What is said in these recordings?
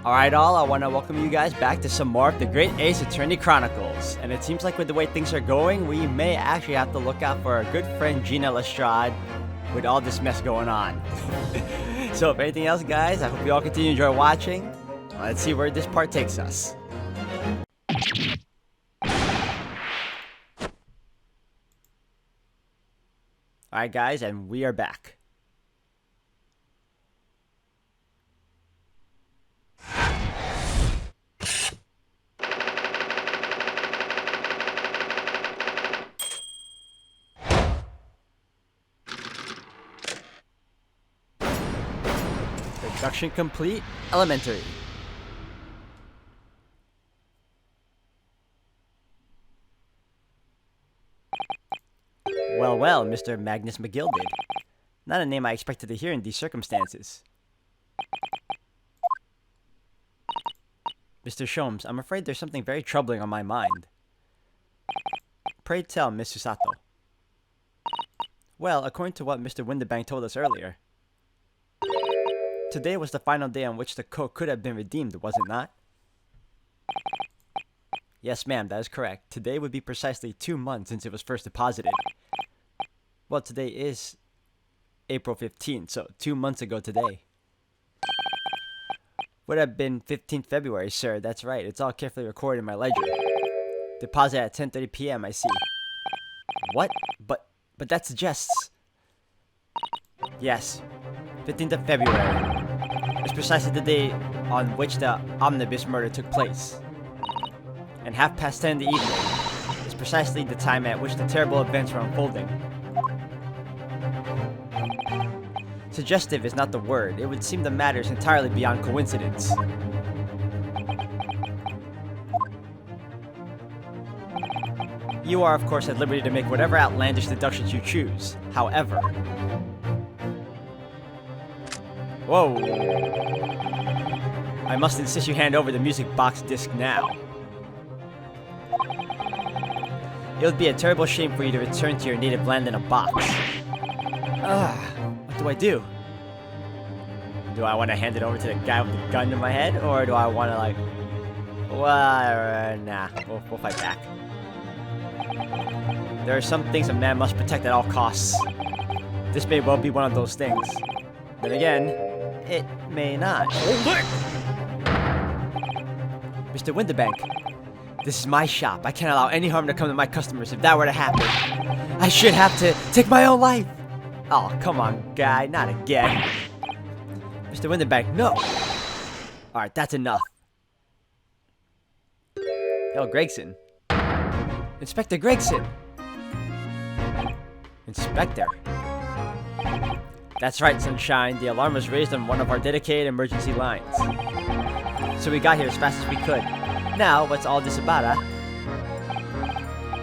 Alright all, I want to welcome you guys back to some more of the Great Ace Attorney Chronicles. And it seems like with the way things are going, we may actually have to look out for our good friend Gina Lestrade with all this mess going on. So if anything else guys, I hope you all continue to enjoy watching. Let's see where this part takes us. Alright guys, and we are back. Production complete. Elementary. Well, Mr. Magnus McGilded. Not a name I expected to hear in these circumstances. Mr. Sholmes, I'm afraid there's something very troubling on my mind. Pray tell, Miss Susato. Well, according to what Mr. Windibank told us earlier, today was the final day on which the coat could have been redeemed, was it not? Yes, ma'am, that is correct. Today would be precisely 2 months since it was first deposited. Well, today is April 15th, so 2 months ago today. Would have been 15th February, sir. That's right. It's all carefully recorded in my ledger. Deposit at 10:30 p.m., I see. What? But that suggests... Yes, 15th of February. It's precisely the day on which the omnibus murder took place. And 10:30 in the evening is precisely the time at which the terrible events were unfolding. Suggestive is not the word. It would seem the matter is entirely beyond coincidence. You are, of course, at liberty to make whatever outlandish deductions you choose. However... Whoa! I must insist you hand over the music box disc now. It would be a terrible shame for you to return to your native land in a box. What do I do? Do I want to hand it over to the guy with the gun in my head? Or do I want to like... Well, nah. We'll fight back. There are some things a man must protect at all costs. This may well be one of those things. Then again, it may not. Hold it! Mr. Windibank, this is my shop. I can't allow any harm to come to my customers. If that were to happen, I should have to take my own life. Oh, come on, guy. Not again. Mr. Windibank, no. Alright, that's enough. Yo, Gregson. Inspector Gregson. Inspector. That's right, Sunshine. The alarm was raised on one of our dedicated emergency lines. So we got here as fast as we could. Now, what's all this about, huh?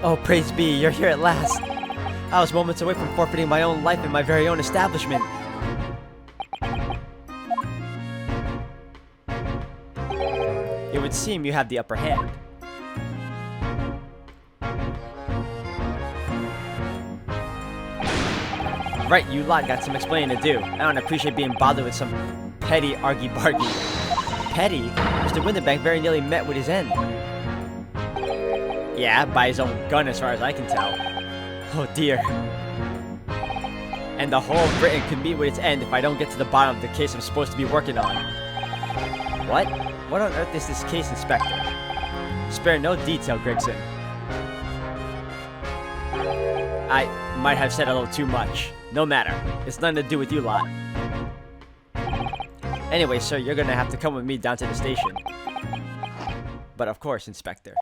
Oh, praise be, you're here at last. I was moments away from forfeiting my own life in my very own establishment. It would seem you have the upper hand. Right, you lot got some explaining to do. I don't appreciate being bothered with some petty argy-bargy. Petty? Mr. Windibank very nearly met with his end. Yeah, by his own gun as far as I can tell. Oh dear. And the whole of Britain could meet with its end if I don't get to the bottom of the case I'm supposed to be working on. What? What on earth is this case, Inspector? Spare no detail, Gregson. I might have said a little too much. No matter. It's nothing to do with you lot. Anyway, sir, you're gonna have to come with me down to the station. But of course, Inspector.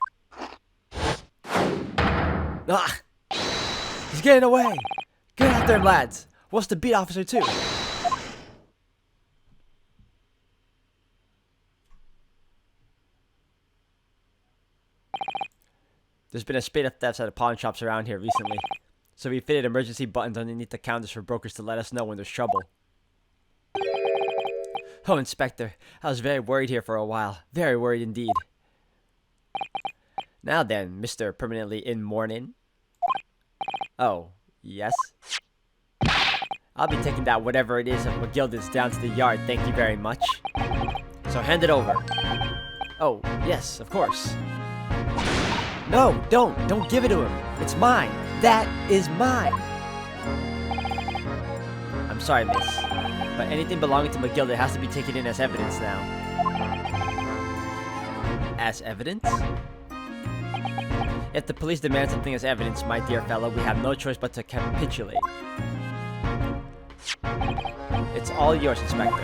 Ah! He's getting away! Get after him, lads! What's the beat officer too? There's been a spate of thefts at the pawn shops around here recently. So we fitted emergency buttons underneath the counters for brokers to let us know when there's trouble. Oh, Inspector, I was very worried here for a while. Very worried indeed. Now then, Mr. Permanently in Mourning. Oh, yes? I'll be taking that whatever it is of McGilded's down to the yard, thank you very much. So hand it over. Oh, yes, of course. No, don't give it to him. It's mine. That is mine. I'm sorry, miss, but anything belonging to McGilda has to be taken in as evidence now. As evidence? If the police demand something as evidence, my dear fellow, we have no choice but to capitulate. It's all yours, Inspector.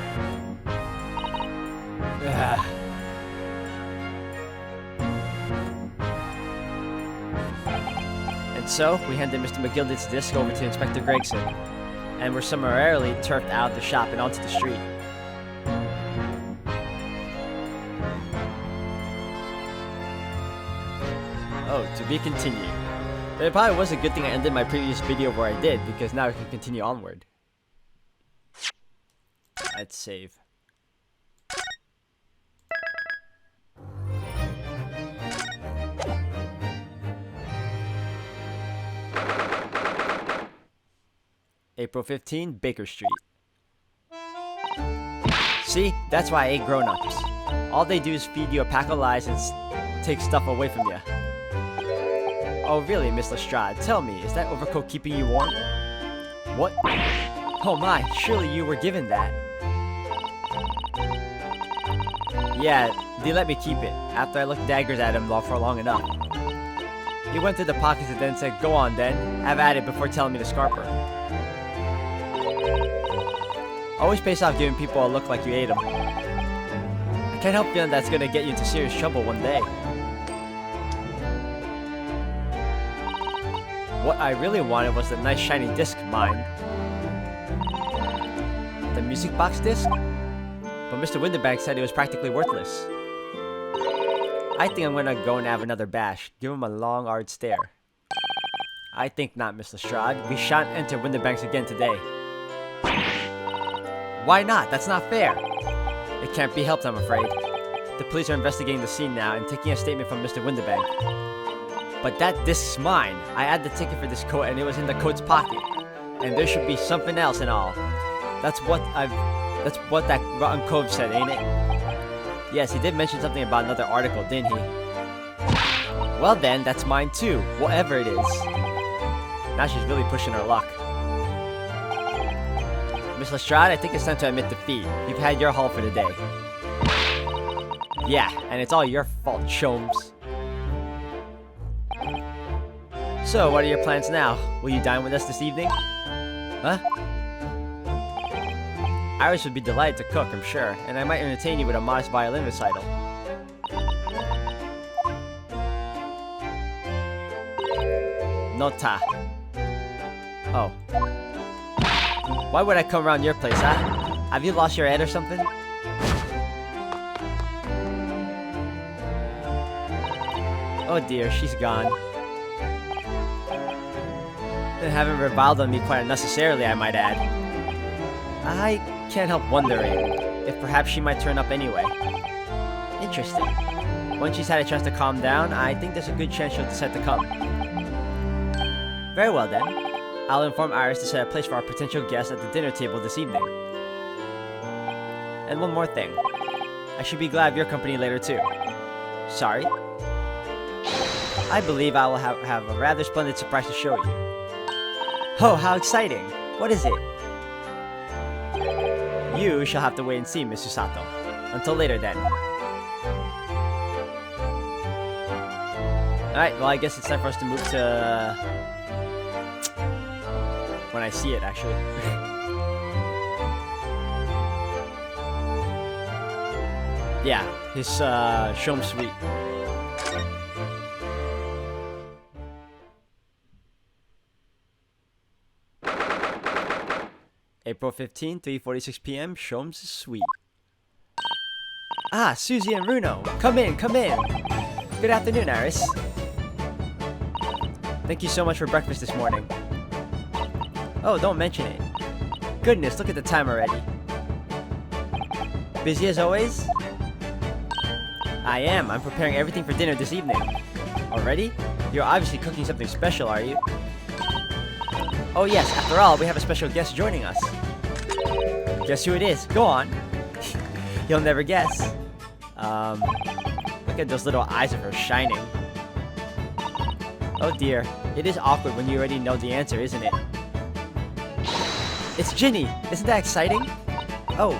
Ugh. And so, we handed Mr. McGilda's disc over to Inspector Gregson, and were summarily turfed out of the shop and onto the street. Oh, to be continued. But it probably was a good thing I ended my previous video where I did, because now I can continue onward. Let's save. April 15, Baker Street. See? That's why I hate grown-ups. All they do is feed you a pack of lies and take stuff away from you. Oh really, Miss Lestrade? Tell me, is that overcoat keeping you warm? What? Oh my, surely you were given that. Yeah, they let me keep it, after I looked daggers at him for long enough. He went through the pockets and then said, go on then, have at it before telling me to scarper. Always pays off giving people a look like you ate them. I can't help feeling that's gonna get you into serious trouble one day. What I really wanted was the nice shiny disc mine. The music box disc? But Mr. Winterbank said it was practically worthless. I think I'm gonna go and have another bash. Give him a long, hard stare. I think not, Miss Lestrade. We shan't enter Winterbanks again today. Why not? That's not fair. It can't be helped, I'm afraid. The police are investigating the scene now and taking a statement from Mr. Winterbank. But that disc's mine. I had the ticket for this coat and it was in the coat's pocket. And there should be something else and all. That's what that rotten cove said, ain't it? Yes, he did mention something about another article, didn't he? Well then, that's mine too, whatever it is. Now she's really pushing her luck. Miss Lestrade, I think it's time to admit defeat. You've had your haul for the day. Yeah, and it's all your fault, Sholmes. So, what are your plans now? Will you dine with us this evening? Huh? Iris would be delighted to cook, I'm sure, and I might entertain you with a modest violin recital. Nota. Oh. Why would I come around your place, huh? Have you lost your head or something? Oh dear, she's gone. They haven't reviled on me quite unnecessarily, I might add. I can't help wondering if perhaps she might turn up anyway. Interesting. Once she's had a chance to calm down, I think there's a good chance she'll decide to come. Very well then. I'll inform Iris to set a place for our potential guests at the dinner table this evening. And one more thing. I should be glad of your company later too. Sorry? I believe I will have a rather splendid surprise to show you. Oh, how exciting! What is it? You shall have to wait and see, Miss Susato. Until later then. Alright, well I guess it's time for us to move to... when I see it, actually. Yeah, his Shome Suite. April 15, 3:46 p.m. Shome's Suite. Ah, Susie and Runo! Come in, come in! Good afternoon, Iris. Thank you so much for breakfast this morning. Oh, don't mention it. Goodness, look at the time already. Busy as always? I am. I'm preparing everything for dinner this evening. Already? You're obviously cooking something special, are you? Oh yes, after all, we have a special guest joining us. Guess who it is? Go on. You'll never guess. Look at those little eyes of hers shining. Oh dear, it is awkward when you already know the answer, isn't it? It's Ginny! Isn't that exciting? Oh,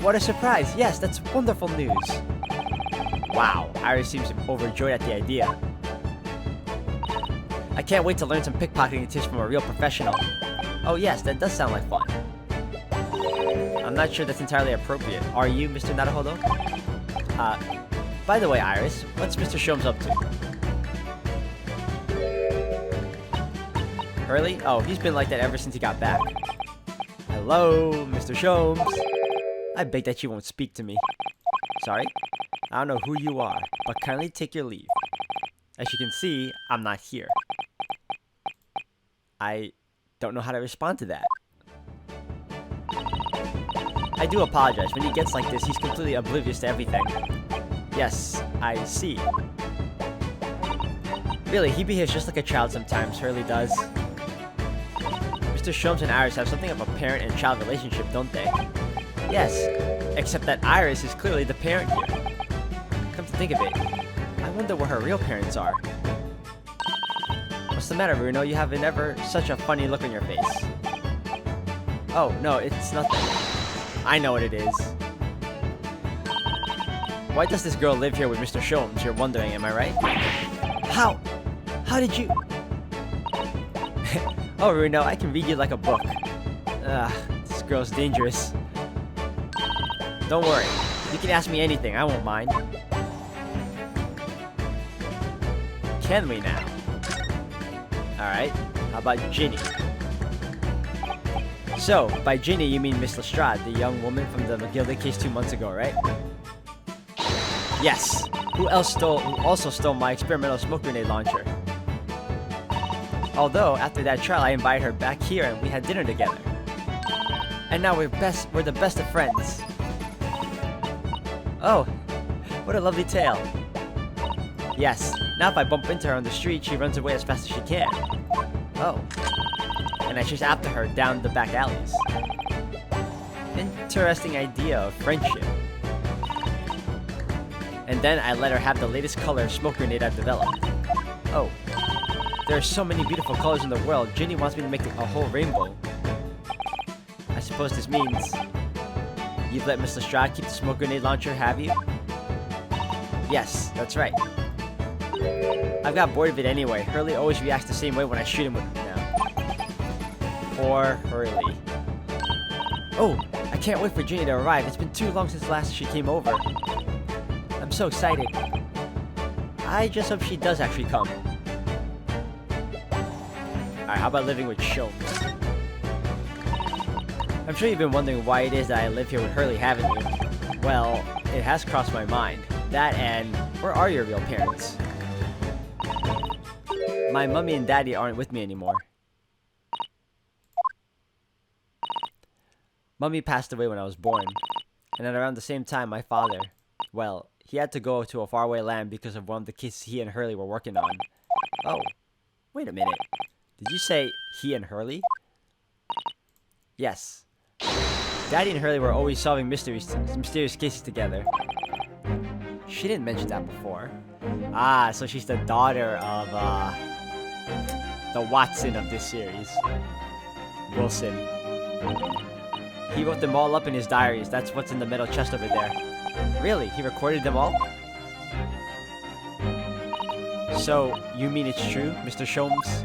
what a surprise! Yes, that's wonderful news! Wow, Iris seems overjoyed at the idea. I can't wait to learn some pickpocketing tips from a real professional. Oh yes, that does sound like fun. I'm not sure that's entirely appropriate. Are you, Mr. Naruhodo? By the way, Iris, what's Mr. Sholmes up to? Hurley? Oh, he's been like that ever since he got back. Hello, Mr. Sholmes. I beg that you won't speak to me. Sorry? I don't know who you are, but kindly take your leave. As you can see, I'm not here. I don't know how to respond to that. I do apologize. When he gets like this, he's completely oblivious to everything. Yes, I see. Really, he behaves just like a child sometimes, Hurley does. Mr. Sholmes and Iris have something of a parent and child relationship, don't they? Yes, except that Iris is clearly the parent here. Come to think of it, I wonder where her real parents are. What's the matter, Bruno? You have never such a funny look on your face. Oh, no, it's nothing. I know what it is. Why does this girl live here with Mr. Sholmes? You're wondering, am I right? How? How did you... Oh, Bruno, I can read you like a book. This girl's dangerous. Don't worry. You can ask me anything. I won't mind. Can we now? Alright. How about Ginny? So, by Ginny, you mean Miss Lestrade, the young woman from the McGilda case 2 months ago, right? Yes. Who also stole my experimental smoke grenade launcher? Although, after that trial, I invited her back here and we had dinner together. And now we're the best of friends. Oh, what a lovely tale. Yes, now if I bump into her on the street, she runs away as fast as she can. Oh. And I chase after her down the back alleys. Interesting idea of friendship. And then I let her have the latest color smoke grenade I've developed. Oh. There are so many beautiful colors in the world, Ginny wants me to make a whole rainbow. I suppose this means... You've let Miss Lestrade keep the smoke grenade launcher, have you? Yes, that's right. I've got bored of it anyway. Hurley always reacts the same way when I shoot him with it now. Poor Hurley. Oh, I can't wait for Ginny to arrive. It's been too long since last she came over. I'm so excited. I just hope she does actually come. Alright, how about living with Sholmes? I'm sure you've been wondering why it is that I live here with Hurley, haven't you? Well, it has crossed my mind. That and, where are your real parents? My mummy and daddy aren't with me anymore. Mummy passed away when I was born. And at around the same time, my father, well, he had to go to a faraway land because of one of the cases he and Hurley were working on. Oh, wait a minute. Did you say he and Hurley? Yes. Daddy and Hurley were always solving mysterious cases together. She didn't mention that before. Ah, so she's the daughter of, the Watson of this series. Wilson. He wrote them all up in his diaries. That's what's in the metal chest over there. Really? He recorded them all? So, you mean it's true, Mr. Sholmes?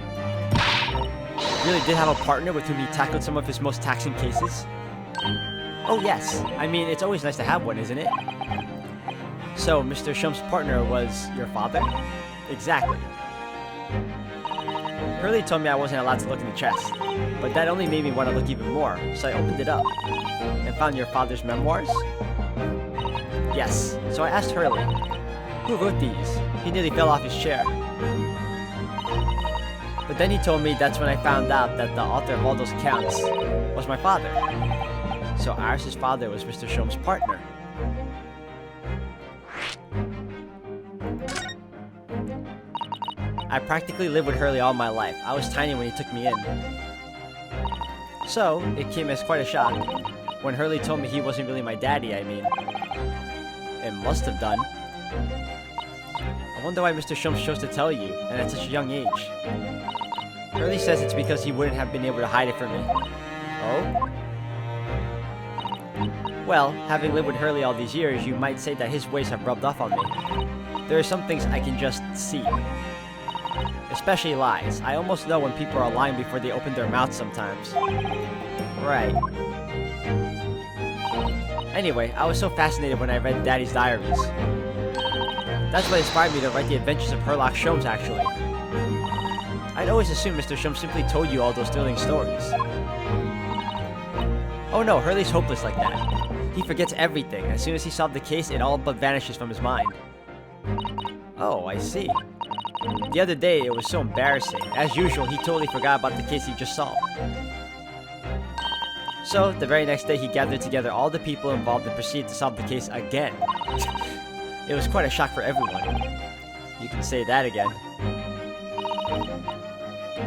Really did have a partner with whom he tackled some of his most taxing cases? Oh yes, I mean, it's always nice to have one, isn't it? So, Mr. Sholmes' partner was your father? Exactly. Hurley told me I wasn't allowed to look in the chest, but that only made me want to look even more, so I opened it up, and found your father's memoirs? Yes, so I asked Hurley, who wrote these? He nearly fell off his chair. But then he told me that's when I found out that the author of all those accounts was my father. So Iris' father was Mr. Sholmes' partner. I practically lived with Hurley all my life. I was tiny when he took me in. So, it came as quite a shock when Hurley told me he wasn't really my daddy, I mean. It must have done. I wonder why Mr. Shumps chose to tell you, and at such a young age. Hurley says it's because he wouldn't have been able to hide it from me. Oh? Well, having lived with Hurley all these years, you might say that his ways have rubbed off on me. There are some things I can just see. Especially lies. I almost know when people are lying before they open their mouths sometimes. Right. Anyway, I was so fascinated when I read Daddy's diaries. That's what inspired me to write the adventures of Herlock Sholmes, actually. I'd always assumed Mr. Sholmes simply told you all those thrilling stories. Oh no, Hurley's hopeless like that. He forgets everything. As soon as he solved the case, it all but vanishes from his mind. Oh, I see. The other day, it was so embarrassing. As usual, he totally forgot about the case he just solved. So, the very next day, he gathered together all the people involved and proceeded to solve the case again. It was quite a shock for everyone. You can say that again.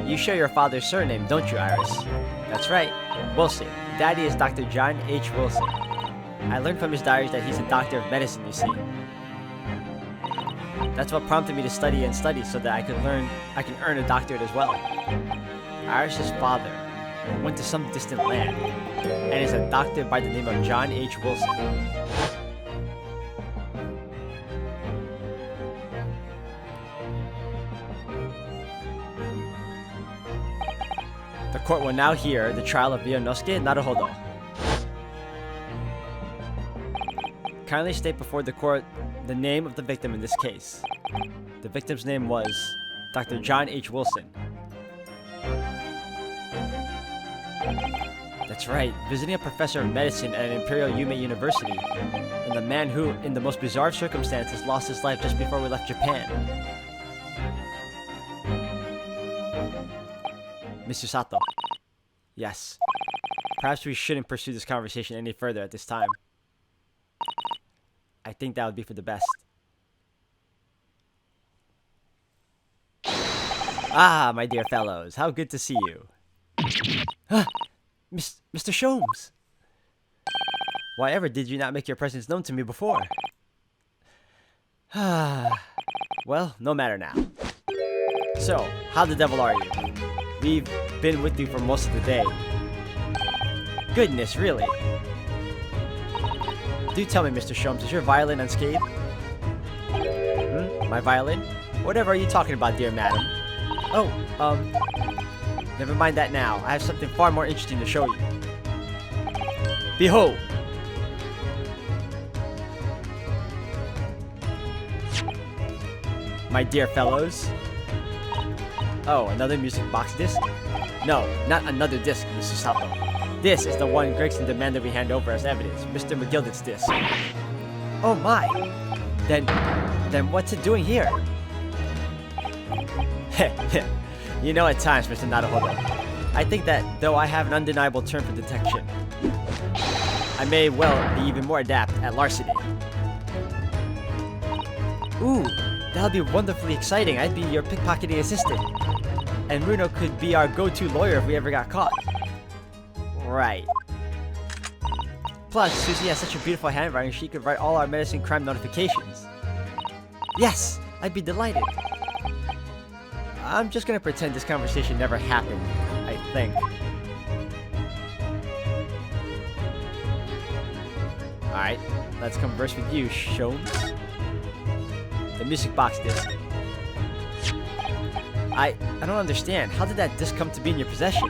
You share your father's surname, don't you, Iris? That's right. Wilson. Daddy is Dr. John H. Wilson. I learned from his diaries that he's a doctor of medicine, you see. That's what prompted me to study and study so that I can earn a doctorate as well. Iris's father went to some distant land and is a doctor by the name of John H. Wilson. The court will now hear the trial of Ryunosuke Naruhodo. Kindly state before the court the name of the victim in this case. The victim's name was Dr. John H. Wilson. That's right, visiting a professor of medicine at an Imperial Yume University, and the man who, in the most bizarre circumstances, lost his life just before we left Japan. Mr. Sato. Yes. Perhaps we shouldn't pursue this conversation any further at this time. I think that would be for the best. Ah, my dear fellows, how good to see you. Mr. Sholmes! Why ever did you not make your presence known to me before? Well, no matter now. So, how the devil are you? We've been with you for most of the day. Goodness, really? Do tell me, Mr. Sholmes, is your violin unscathed? My violin? Whatever are you talking about, dear madam? Oh, never mind that now. I have something far more interesting to show you. Behold! My dear fellows. Oh, another music box disc? No, not another disc, Mr. Sato. This is the one Gregson demanded we hand over as evidence, Mr. McGilden's disc. Oh my! Then what's it doing here? You know, at times, Mr. Naruhodo, I think that, though I have an undeniable turn for detection, I may well be even more adept at larceny. Ooh, that would be wonderfully exciting. I'd be your pickpocketing assistant. And Runo could be our go-to lawyer if we ever got caught. Right. Plus, Susie has such a beautiful handwriting, she could write all our medicine crime notifications. Yes, I'd be delighted. I'm just gonna pretend this conversation never happened, I think. Alright, let's converse with you, Sholmes. The music box disc. I don't understand. How did that disc come to be in your possession?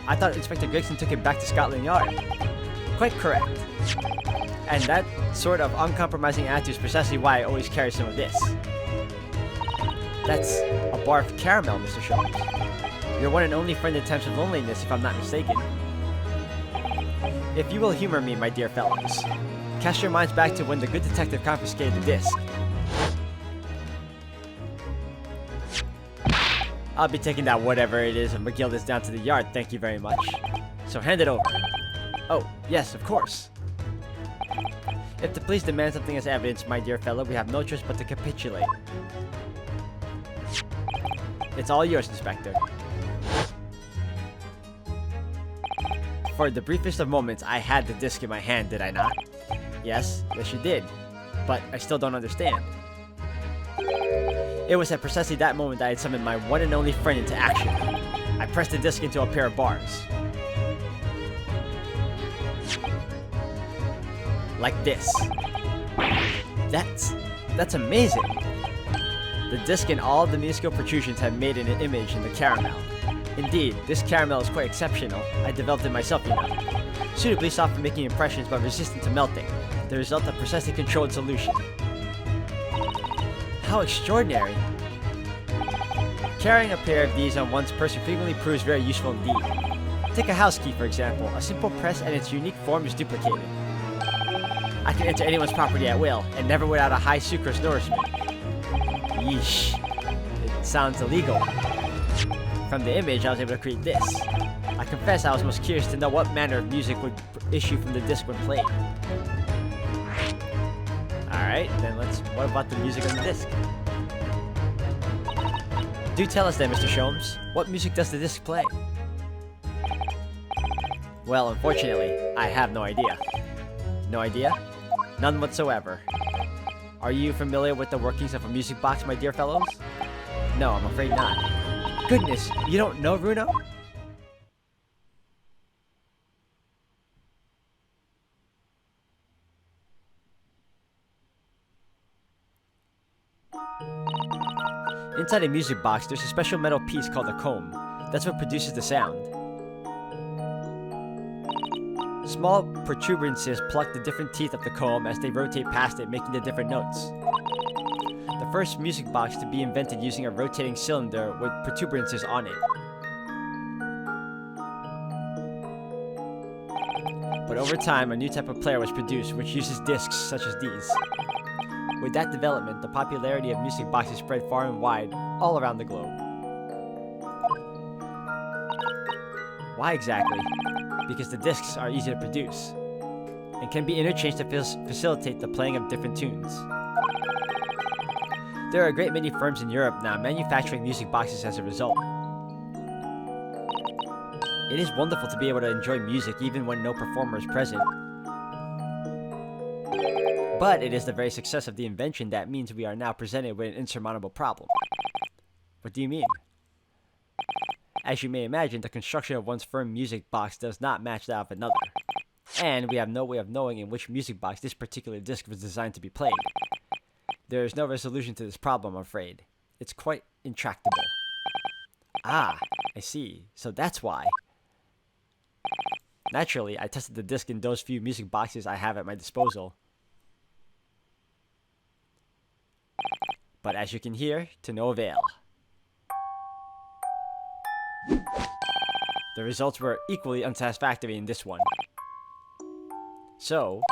I thought Inspector Gregson took it back to Scotland Yard. Quite correct. And that sort of uncompromising attitude is precisely why I always carry some of this. That's a bar of caramel, Mr. Sholmes. Your one and only friend in times of loneliness, if I'm not mistaken. If you will humor me, my dear fellows, cast your minds back to when the good detective confiscated the disc. I'll be taking that whatever it is of McGilden's down to the yard, thank you very much. So hand it over. Oh, yes, of course. If the police demand something as evidence, my dear fellow, we have no choice but to capitulate. It's all yours, Inspector. For the briefest of moments, I had the disc in my hand, did I not? Yes, you did. but I still don't understand. It was at precisely that moment that I had summoned my one and only friend into action. I pressed the disc into a pair of bars. Like this. That's amazing. The disc and all of the musical protrusions have made an image in the caramel. Indeed, this caramel is quite exceptional. I developed it myself, you know. Suitably soft for making impressions but resistant to melting. The result of precisely controlled solution. How extraordinary! Carrying a pair of these on one's person frequently proves very useful indeed. Take a house key, for example. A simple press and its unique form is duplicated. I can enter anyone's property at will, and never without a high sucrose nourishment. Yeesh. It sounds illegal. From the image, I was able to create this. I confess I was most curious to know what manner of music would issue from the disc when played. Alright, then what about the music on the disc? Do tell us then, Mr. Sholmes. What music does the disc play? Well, unfortunately, I have no idea. No idea? None whatsoever. Are you familiar with the workings of a music box, my dear fellows? No, I'm afraid not. Goodness, you don't know, Bruno? Inside a music box, there's a special metal piece called a comb. That's what produces the sound. Small protuberances pluck the different teeth of the comb as they rotate past it, making the different notes. The first music box to be invented using a rotating cylinder with protuberances on it. But over time, a new type of player was produced, which uses discs such as these. With that development, the popularity of music boxes spread far and wide, all around the globe. Why exactly? Because the discs are easy to produce, and can be interchanged to facilitate the playing of different tunes. There are a great many firms in Europe now manufacturing music boxes as a result. It is wonderful to be able to enjoy music even when no performer is present. But it is the very success of the invention that means we are now presented with an insurmountable problem. What do you mean? As you may imagine, the construction of one's firm music box does not match that of another. And we have no way of knowing in which music box this particular disc was designed to be played. There is no resolution to this problem, I'm afraid. It's quite intractable. Ah, I see. So that's why. Naturally, I tested the disc in those few music boxes I have at my disposal. But as you can hear, to no avail. The results were equally unsatisfactory in this one. So,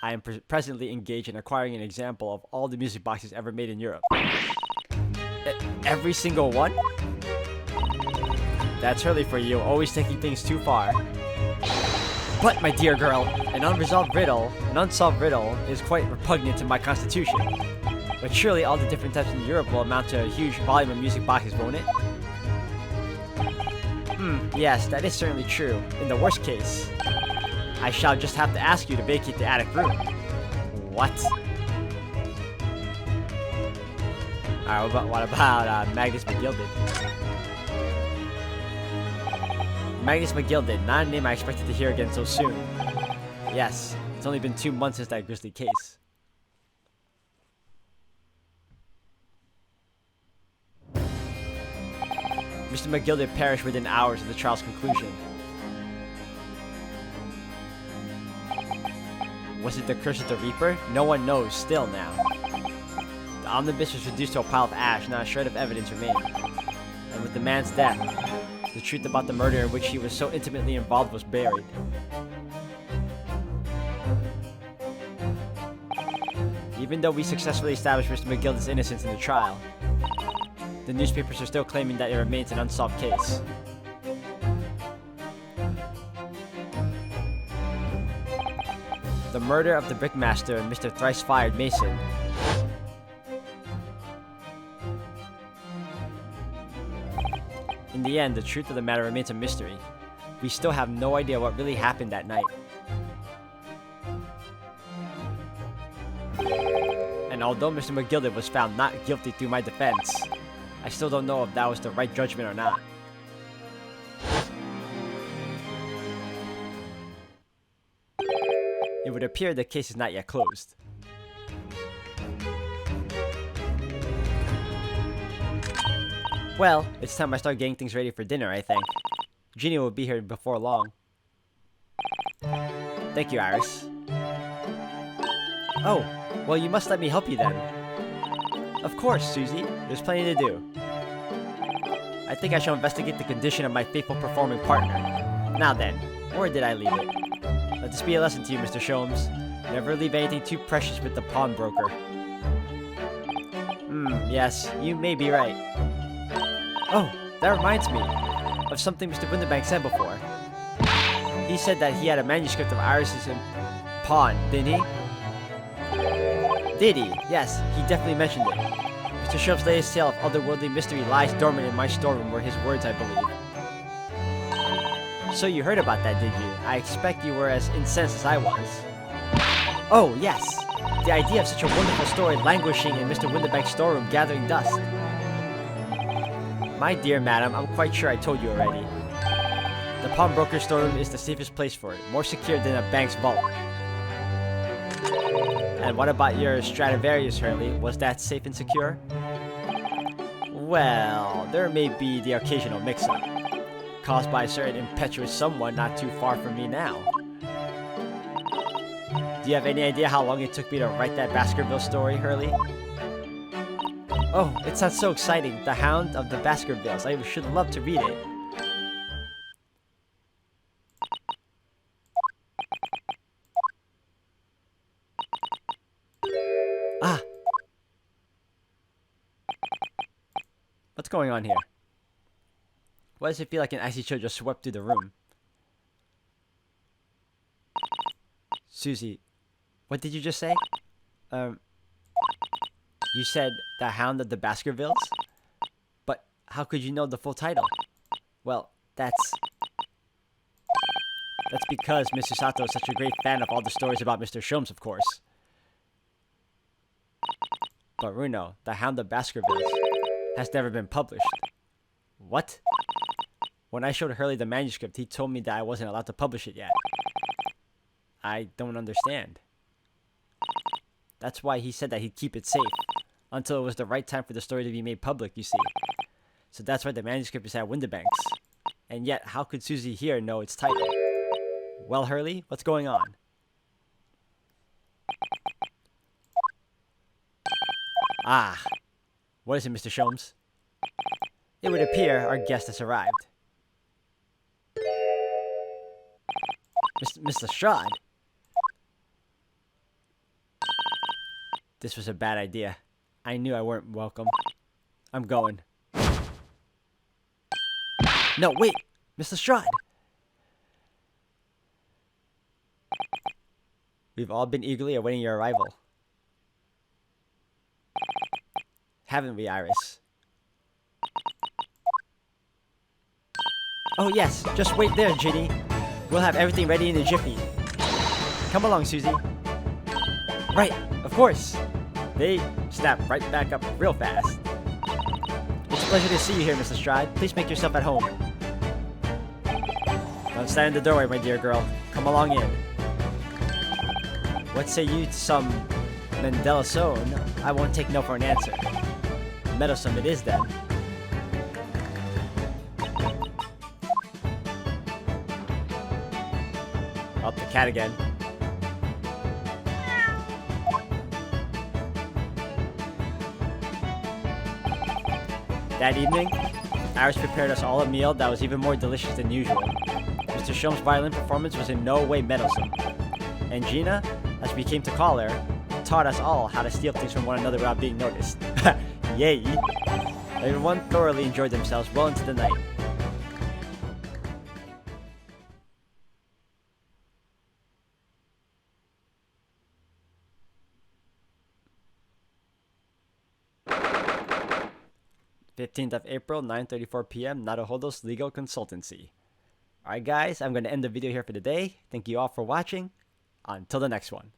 I am presently engaged in acquiring an example of all the music boxes ever made in Europe. Every single one? That's early for you, always taking things too far. But, my dear girl, an unsolved riddle is quite repugnant to my constitution. But surely all the different types in Europe will amount to a huge volume of music boxes, won't it? Yes, that is certainly true. In the worst case, I shall just have to ask you to vacate the attic room. What? Alright, what about Magnus McGilded? Magnus McGilded, not a name I expected to hear again so soon. Yes, it's only been 2 months since that grisly case. Mr. McGilded perished within hours of the trial's conclusion. Was it the curse of the Reaper? No one knows, still now. The omnibus was reduced to a pile of ash, not a shred of evidence remained. And with the man's death, the truth about the murder in which he was so intimately involved was buried. Even though we successfully established Mr. McGilded's innocence in the trial, the newspapers are still claiming that it remains an unsolved case. The murder of the brickmaster and Mr. Thrice-Fired Mason. In the end, the truth of the matter remains a mystery. We still have no idea what really happened that night. And although Mr. McGilded was found not guilty through my defense, I still don't know if that was the right judgment or not. It would appear the case is not yet closed. Well, it's time I start getting things ready for dinner, I think. Ginny will be here before long. Thank you, Iris. Oh, well, you must let me help you then. Of course, Susie. There's plenty to do. I think I shall investigate the condition of my faithful performing partner. Now then, where did I leave it? Let this be a lesson to you, Mr. Sholmes. Never leave anything too precious with the pawnbroker. Yes, you may be right. Oh, that reminds me of something Mr. Winterbank said before. He said that he had a manuscript of Iris's in pawn, didn't he? Did he? Yes, he definitely mentioned it. Mr. Sholmes' latest tale of otherworldly mystery lies dormant in my storeroom, were his words, I believe. So you heard about that, did you? I expect you were as incensed as I was. Oh, yes! The idea of such a wonderful story languishing in Mr. Winterbank's storeroom gathering dust. My dear madam, I'm quite sure I told you already. The pawnbroker's storeroom is the safest place for it, more secure than a bank's vault. And what about your Stradivarius, Hurley? Was that safe and secure? Well, there may be the occasional mix-up, caused by a certain impetuous someone not too far from me now. Do you have any idea how long it took me to write that Baskerville story, Hurley? Oh, it sounds so exciting. The Hound of the Baskervilles. I should love to read it. Ah! What's going on here? Why does it feel like an icy chill just swept through the room? Susie, what did you just say? You said The Hound of the Baskervilles? But how could you know the full title? Well, that's because Mr. Sato is such a great fan of all the stories about Mr. Sholmes, of course. But Runo, The Hound of Baskervilles has never been published. What? When I showed Hurley the manuscript, he told me that I wasn't allowed to publish it yet. I don't understand. That's why he said that he'd keep it safe until it was the right time for the story to be made public, you see. So that's why the manuscript is at Winterbank's. And yet, how could Susie here know its title? Well, Hurley, what's going on? Ah, what is it, Mr. Sholmes? It would appear our guest has arrived. Miss Lestrade? This was a bad idea. I knew I weren't welcome. I'm going. No, wait! Miss Lestrade! We've all been eagerly awaiting your arrival. Haven't we, Iris? Oh yes, just wait there, Ginny. We'll have everything ready in a jiffy. Come along, Susie. Right, of course. They snap right back up real fast. It's a pleasure to see you here, Miss Lestrade. Please make yourself at home. Don't stand in the doorway, my dear girl. Come along in. What say you to some Mendelssohn? I won't take no for an answer. Meddlesome it is, then. Up the cat again. That evening, Iris prepared us all a meal that was even more delicious than usual. Mr. Sholmes' violin performance was in no way meddlesome. And Gina, as we came to call her, taught us all how to steal things from one another without being noticed. Yay! Everyone thoroughly enjoyed themselves well into the night. (15th of April, 9:34 p.m. Naruhodo's Legal Consultancy). Alright guys, I'm going to end the video here for today. Thank you all for watching. Until the next one.